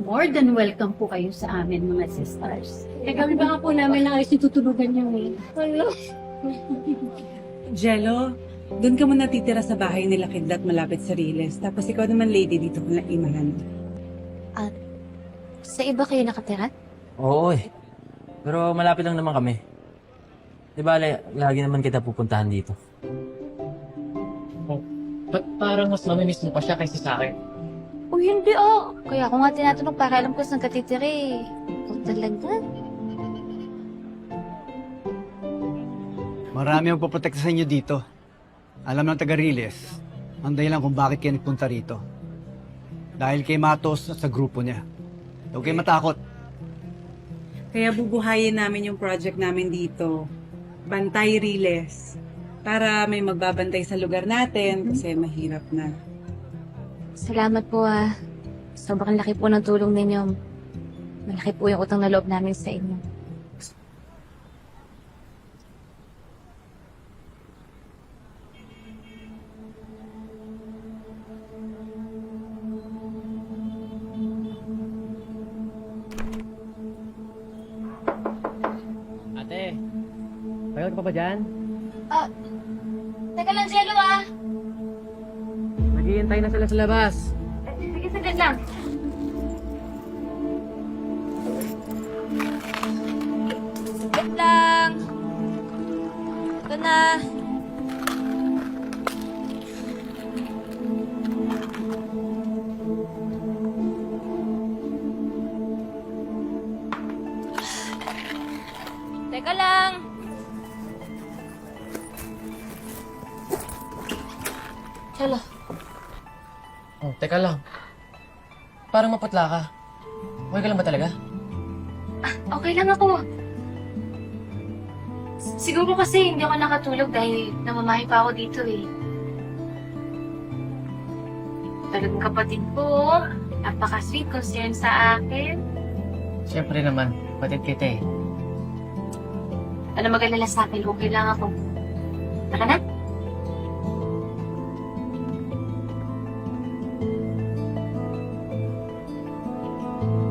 More than welcome po kayo sa amin, mga sisters. Kami ba nga po namin na ayos tutulugan niyo eh. Jello, doon ka muna titira sa bahay nila Kidlat malapit sa Riles. Tapos ikaw naman lady dito ko na imahan. Sa iba kayo nakatira? Oo eh. Pero malapit lang naman kami. Di ba, lagi naman kita pupuntahan dito. Ba't parang mas mamimiss mo pa siya kaysa sa akin? Uy, hindi oh. Kaya ako nga tinatanong para alam ko saan ka titira eh. Ikaw talaga. Marami ang poprotekta sa inyo dito. Alam ng taga-Riles, ang dahilan kung bakit kayo nagpunta rito. Dahil kay Matos at sa grupo niya. Huwag kayo matakot. Kaya bubuhayin namin yung project namin dito. Bantay Riles. Para may magbabantay sa lugar natin kasi mahirap na. Salamat po ah. Sobrang laki po ng tulong ninyo. Malaki po yung utang na loob namin sa inyo. Ate, pagod ka pa ba dyan? Teka lang, Jello ah. Naghihintay na sila sa labas. Sige, saglit lang. Saglit lang. Ito na. Teka lang. Jello. Oh, teka lang. Parang maputla ka. Okay ka lang ba talaga? Okay lang ako. Siguro kasi hindi ako nakatulog dahil namamahay pa ako dito eh. Talagang kapatid ko, napaka-sweet, concern sa akin. Siyempre naman, batid kita eh. Ano mag-alala sa akin, okay lang ako. Tara na.